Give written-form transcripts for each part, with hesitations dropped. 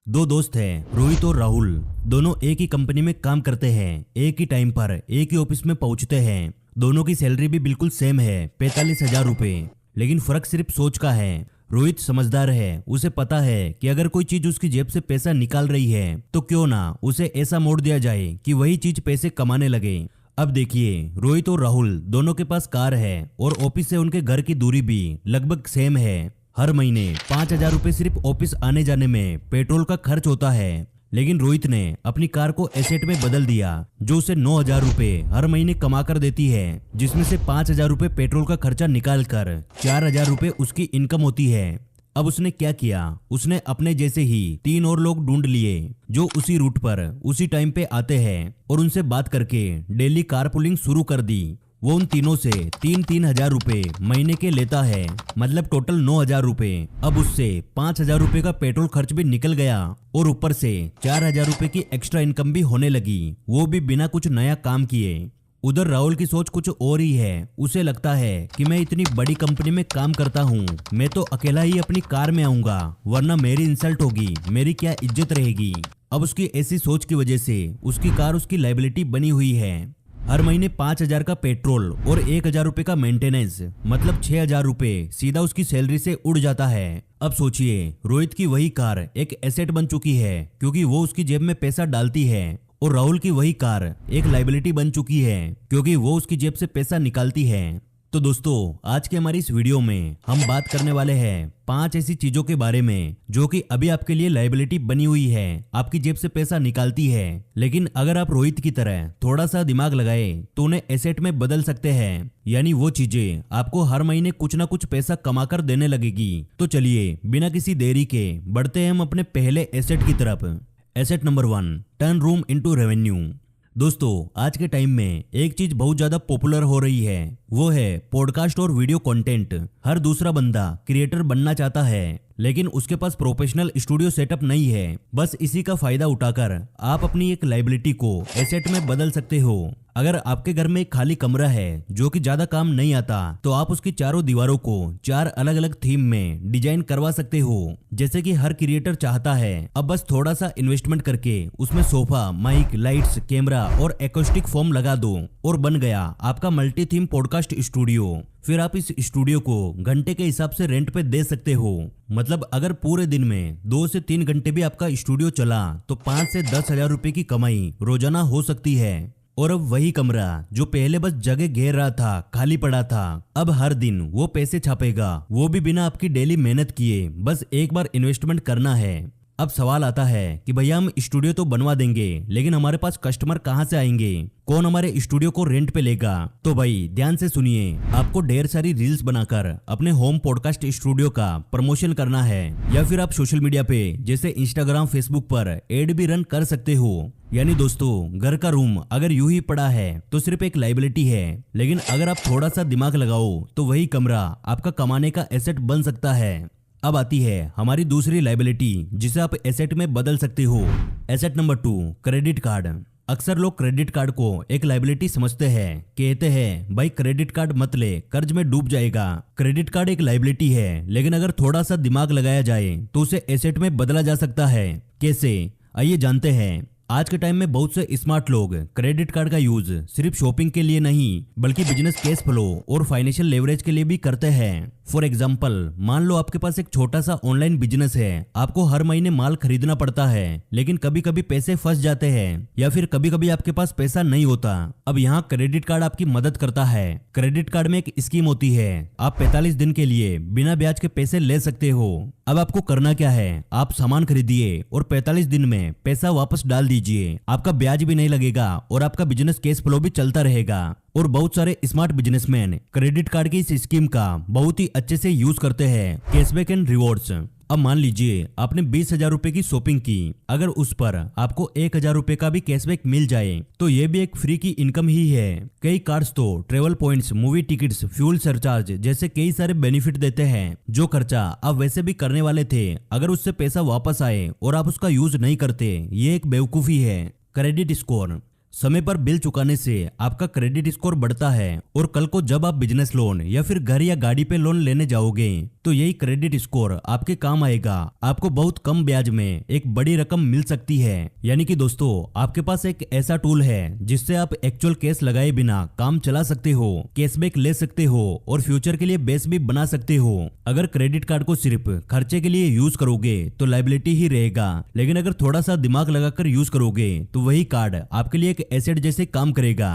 दो दोस्त हैं, रोहित और राहुल। दोनों एक ही कंपनी में काम करते हैं, एक ही टाइम पर एक ही ऑफिस में पहुंचते हैं। दोनों की सैलरी भी बिल्कुल सेम है, 45,000 रुपए। लेकिन फर्क सिर्फ सोच का है। रोहित समझदार है, उसे पता है कि अगर कोई चीज उसकी जेब से पैसा निकाल रही है तो क्यों ना उसे ऐसा मोड़ दिया जाए कि वही चीज पैसे कमाने लगे। अब देखिए, रोहित और राहुल दोनों के पास कार है और ऑफिस से उनके घर की दूरी भी लगभग सेम है। हर महीने 5,000 रुपए सिर्फ ऑफिस आने जाने में पेट्रोल का खर्च होता है। लेकिन रोहित ने अपनी कार को एसेट में बदल दिया, जो उसे 9,000 रुपए हर महीने कमा कर देती है, जिसमें से 5,000 रुपए पेट्रोल का खर्चा निकाल कर 4,000 रुपए उसकी इनकम होती है। अब उसने क्या किया, उसने अपने जैसे ही 3 और लोग ढूंढ लिए जो उसी रूट पर उसी टाइम पे आते हैं और उनसे बात करके डेली कारपूलिंग शुरू कर दी। वो उन तीनों से 3,000 रुपए महीने के लेता है, मतलब टोटल 9,000 रुपए। अब उससे 5,000 रुपए का पेट्रोल खर्च भी निकल गया और ऊपर से 4,000 रुपए की एक्स्ट्रा इनकम भी होने लगी, वो भी बिना कुछ नया काम किए। उधर राहुल की सोच कुछ और ही है। उसे लगता है कि मैं इतनी बड़ी कंपनी में काम करता हूँ, मैं तो अकेला ही अपनी कार में आऊंगा, वरना मेरी इंसल्ट होगी, मेरी क्या इज्जत रहेगी। अब उसकी ऐसी सोच की वजह से उसकी कार उसकी लायबिलिटी बनी हुई है। हर महीने 5,000 का पेट्रोल और 1,000 रुपए का मेंटेनेंस, मतलब 6,000 रुपए सीधा उसकी सैलरी से उड़ जाता है। अब सोचिए, रोहित की वही कार एक एसेट बन चुकी है क्योंकि वो उसकी जेब में पैसा डालती है, और राहुल की वही कार एक लायबिलिटी बन चुकी है क्योंकि वो उसकी जेब से पैसा निकालती है। तो दोस्तों, आज के हमारी इस वीडियो में हम बात करने वाले हैं 5 ऐसी चीजों के बारे में जो कि अभी आपके लिए लायबिलिटी बनी हुई है, आपकी जेब से पैसा निकालती है। लेकिन अगर आप रोहित की तरह थोड़ा सा दिमाग लगाए तो उन्हें एसेट में बदल सकते हैं, यानी वो चीजें आपको हर महीने कुछ ना कुछ पैसा कमा कर देने लगेगी। तो चलिए बिना किसी देरी के बढ़ते हैं हम अपने पहले एसेट की तरफ। Asset number 1, turn room into revenue. दोस्तों, आज के टाइम में एक चीज बहुत ज्यादा पॉपुलर हो रही है, वो है पॉडकास्ट और वीडियो कंटेंट। हर दूसरा बंदा क्रिएटर बनना चाहता है, लेकिन उसके पास प्रोफेशनल स्टूडियो सेटअप नहीं है। बस इसी का फायदा उठाकर आप अपनी एक लायबिलिटी को एसेट में बदल सकते हो। अगर आपके घर में एक खाली कमरा है जो कि ज्यादा काम नहीं आता, तो आप उसकी चारों दीवारों को 4 अलग अलग थीम में डिजाइन करवा सकते हो, जैसे कि हर क्रिएटर चाहता है। अब बस थोड़ा सा इन्वेस्टमेंट करके उसमें सोफा, माइक, लाइट्स, कैमरा और एक्रोस्टिक फोम लगा दो और बन गया आपका मल्टी थीम पॉडकास्ट स्टूडियो। फिर आप इस स्टूडियो को घंटे के हिसाब से रेंट पे दे सकते हो। मतलब अगर पूरे दिन में 2 से 3 घंटे भी आपका स्टूडियो चला तो 5 से 10,000 रुपए की कमाई रोजाना हो सकती है। और अब वही कमरा जो पहले बस जगह घेर रहा था, खाली पड़ा था, अब हर दिन वो पैसे छापेगा, वो भी बिना आपकी डेली मेहनत किए। बस एक बार इन्वेस्टमेंट करना है। अब सवाल आता है कि भैया हम स्टूडियो तो बनवा देंगे, लेकिन हमारे पास कस्टमर कहाँ से आएंगे, कौन हमारे स्टूडियो को रेंट पे लेगा। तो भाई ध्यान से सुनिए, आपको ढेर सारी रील्स बनाकर अपने होम पॉडकास्ट स्टूडियो का प्रमोशन करना है, या फिर आप सोशल मीडिया पे जैसे इंस्टाग्राम, फेसबुक पर एड भी रन कर सकते हो। यानी दोस्तों, घर का रूम अगर यूं ही पड़ा है तो सिर्फ एक लायबिलिटी है, लेकिन अगर आप थोड़ा सा दिमाग लगाओ तो वही कमरा आपका कमाने का एसेट बन सकता है। अब आती है हमारी दूसरी लायबिलिटी जिसे आप एसेट में बदल सकते हो। Asset number 2, credit card. अक्सर लोग क्रेडिट कार्ड को एक लायबिलिटी समझते हैं, कहते हैं भाई क्रेडिट कार्ड मत ले, कर्ज में डूब जाएगा। क्रेडिट कार्ड एक लायबिलिटी है, लेकिन अगर थोड़ा सा दिमाग लगाया जाए तो उसे एसेट में बदला जा सकता है। कैसे, आइए जानते हैं। आज के टाइम में बहुत से स्मार्ट लोग क्रेडिट कार्ड का यूज सिर्फ शॉपिंग के लिए नहीं, बल्कि बिजनेस कैश फ्लो और फाइनेंशियल लेवरेज के लिए भी करते हैं। फॉर एग्जाम्पल, मान लो आपके पास एक छोटा सा ऑनलाइन बिजनेस है, आपको हर महीने माल खरीदना पड़ता है, लेकिन कभी कभी पैसे फंस जाते हैं, या फिर कभी कभी आपके पास पैसा नहीं होता। अब यहाँ क्रेडिट कार्ड आपकी मदद करता है। क्रेडिट कार्ड में एक स्कीम होती है, आप 45 दिन के लिए बिना ब्याज के पैसे ले सकते हो। अब आपको करना क्या है, आप सामान खरीदिए और 45 दिन में पैसा वापस डाल दीजिए, आपका ब्याज भी नहीं लगेगा और आपका बिजनेस कैश फ्लो भी चलता रहेगा। और बहुत सारे स्मार्ट बिजनेसमैन क्रेडिट कार्ड की इस स्कीम का बहुत ही अच्छे से यूज करते हैं, कैशबैक एंड रिवॉर्ड्स। अब मान लीजिए आपने 20,000 रुपए की शॉपिंग की, अगर उस पर आपको 1,000 रुपए का भी कैशबैक मिल जाए तो ये भी एक फ्री की इनकम ही है। कई कार्ड्स तो travel points, movie tickets, fuel surcharge जैसे कई सारे बेनिफिट देते हैं। जो खर्चा आप वैसे भी करने वाले थे, अगर उससे पैसा वापस आए और आप उसका यूज नहीं करते, ये एक बेवकूफी है। Credit score. समय पर बिल चुकाने से आपका क्रेडिट स्कोर बढ़ता है और कल को जब आप बिजनेस लोन या फिर घर या गाड़ी पे लोन लेने जाओगे तो यही क्रेडिट स्कोर आपके काम आएगा। आपको बहुत कम ब्याज में एक बड़ी रकम मिल सकती है। यानी कि दोस्तों आपके पास एक ऐसा टूल है जिससे आप एक्चुअल कैश लगाए बिना काम चला सकते हो, कैशबैक ले सकते हो और फ्यूचर के लिए बेस भी बना सकते हो। अगर क्रेडिट कार्ड को सिर्फ खर्चे के लिए यूज करोगे तो लायबिलिटी ही रहेगा, लेकिन अगर थोड़ा सा दिमाग लगाकर यूज करोगे तो वही कार्ड आपके लिए एक एसेट जैसे काम करेगा।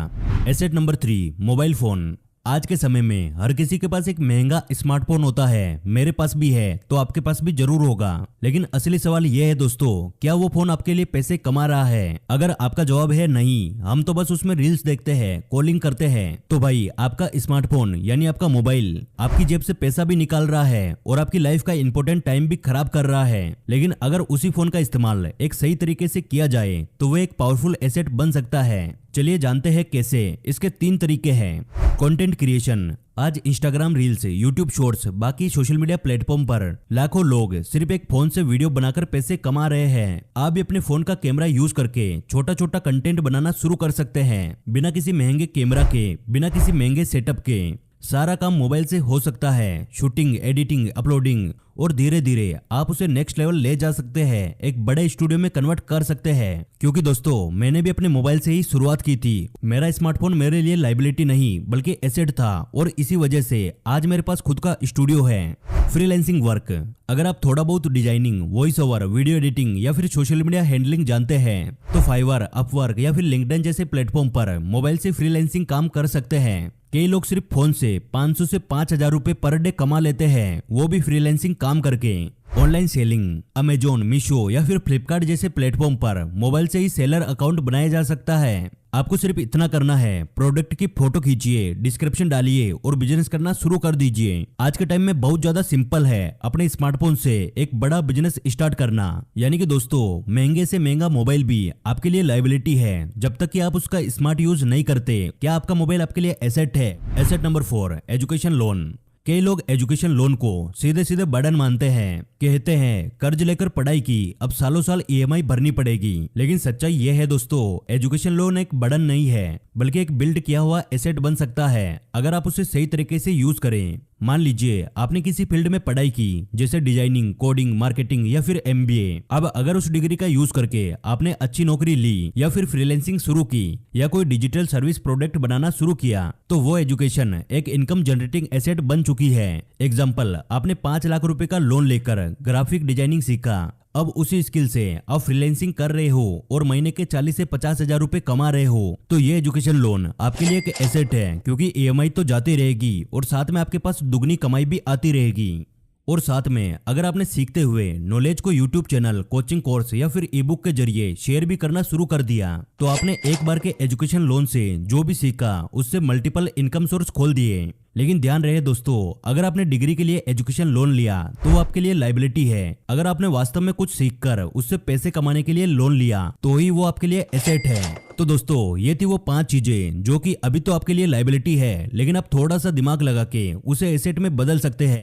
Asset number 3, mobile phone. आज के समय में हर किसी के पास एक महंगा स्मार्टफोन होता है, मेरे पास भी है तो आपके पास भी जरूर होगा। लेकिन असली सवाल यह है दोस्तों, क्या वो फोन आपके लिए पैसे कमा रहा है? अगर आपका जवाब है नहीं, हम तो बस उसमें रील्स देखते हैं, कॉलिंग करते हैं, तो भाई आपका स्मार्टफोन यानी आपका मोबाइल आपकी जेब से पैसा भी निकाल रहा है और आपकी लाइफ का इंपॉर्टेंट टाइम भी खराब कर रहा है। लेकिन अगर उसी फोन का इस्तेमाल एक सही तरीके से किया जाए तो वो एक पावरफुल एसेट बन सकता है। चलिए जानते हैं कैसे। इसके 3 तरीके हैं। Content creation. आज इंस्टाग्राम रील्स, यूट्यूब शॉर्ट्स, बाकी सोशल मीडिया प्लेटफॉर्म पर लाखों लोग सिर्फ एक फोन से वीडियो बनाकर पैसे कमा रहे हैं। आप भी अपने फोन का कैमरा यूज करके छोटा छोटा कंटेंट बनाना शुरू कर सकते हैं, बिना किसी महंगे कैमरा के, बिना किसी महंगे सेटअप के। सारा काम मोबाइल से हो सकता है, शूटिंग, एडिटिंग, अपलोडिंग, और धीरे धीरे आप उसे नेक्स्ट लेवल ले जा सकते हैं, एक बड़े स्टूडियो में कन्वर्ट कर सकते हैं। क्योंकि दोस्तों मैंने भी अपने मोबाइल से ही शुरुआत की थी। मेरा स्मार्टफोन मेरे लिए लायबिलिटी नहीं बल्कि एसेट था और इसी वजह से आज मेरे पास खुद का स्टूडियो है। Freelancing work. अगर आप थोड़ा बहुत designing, voice over, video editing या फिर सोशल मीडिया हैंडलिंग जानते हैं तो फाइवर, अपवर्क या फिर लिंक्डइन जैसे प्लेटफॉर्म पर मोबाइल से फ्रीलांसिंग काम कर सकते हैं। कई लोग सिर्फ फोन से 500 से 5000 रुपए पर डे कमा लेते हैं, वो भी फ्रीलांसिंग काम करके। Online selling. अमेजोन, मीशो या फिर फ्लिपकार्ट जैसे प्लेटफॉर्म पर मोबाइल से ही सेलर अकाउंट बनाया जा सकता है। आपको सिर्फ इतना करना है, प्रोडक्ट की फोटो खींचिए, डिस्क्रिप्शन डालिए और बिजनेस करना शुरू कर दीजिए। आज के टाइम में बहुत ज्यादा सिंपल है अपने स्मार्टफोन से एक बड़ा बिजनेस स्टार्ट करना। यानी कि दोस्तों महंगे से महंगा मोबाइल भी आपके लिए लायबिलिटी है जब तक कि आप उसका स्मार्ट यूज नहीं करते। क्या आपका मोबाइल आपके लिए एसेट है? Asset number 4, education loan. कई लोग एजुकेशन लोन को सीधे सीधे बर्डन मानते हैं, कहते हैं कर्ज लेकर पढ़ाई की, अब सालों साल ईएमआई भरनी पड़ेगी। लेकिन सच्चाई यह है दोस्तों, एजुकेशन लोन एक बर्डन नहीं है बल्कि एक बिल्ड किया हुआ एसेट बन सकता है अगर आप उसे सही तरीके से यूज करें। मान लीजिए आपने किसी फील्ड में पढ़ाई की जैसे डिजाइनिंग, कोडिंग, मार्केटिंग या फिर एमबीए। अब अगर उस डिग्री का यूज करके आपने अच्छी नौकरी ली या फिर फ्रीलांसिंग शुरू की या कोई डिजिटल सर्विस प्रोडक्ट बनाना शुरू किया तो वो एजुकेशन एक इनकम जनरेटिंग एसेट बन चुकी है। एग्जाम्पल, आपने 5 लाख रुपए का लोन लेकर ग्राफिक डिजाइनिंग सीखा। अब उसी स्किल से आप फ्रीलांसिंग कर रहे हो और महीने के 40 से 50 हजार रुपए कमा रहे हो तो ये एजुकेशन लोन आपके लिए एक एसेट है, क्योंकि ईएमआई तो जाती रहेगी और साथ में आपके पास दुगनी कमाई भी आती रहेगी। और साथ में अगर आपने सीखते हुए नॉलेज को यूट्यूब चैनल, कोचिंग कोर्स या फिर ई बुक के जरिए शेयर भी करना शुरू कर दिया तो आपने एक बार के एजुकेशन लोन से जो भी सीखा उससे मल्टीपल इनकम सोर्स खोल दिए। लेकिन ध्यान रहे दोस्तों, अगर आपने डिग्री के लिए एजुकेशन लोन लिया तो वो आपके लिए लायबिलिटी है। अगर आपने वास्तव में कुछ सीखकर उससे पैसे कमाने के लिए लोन लिया तो ही वो आपके लिए एसेट है। तो दोस्तों ये थी वो 5 चीजें जो कि अभी तो आपके लिए लायबिलिटी है, लेकिन आप थोड़ा सा दिमाग लगा के उसे एसेट में बदल सकते हैं।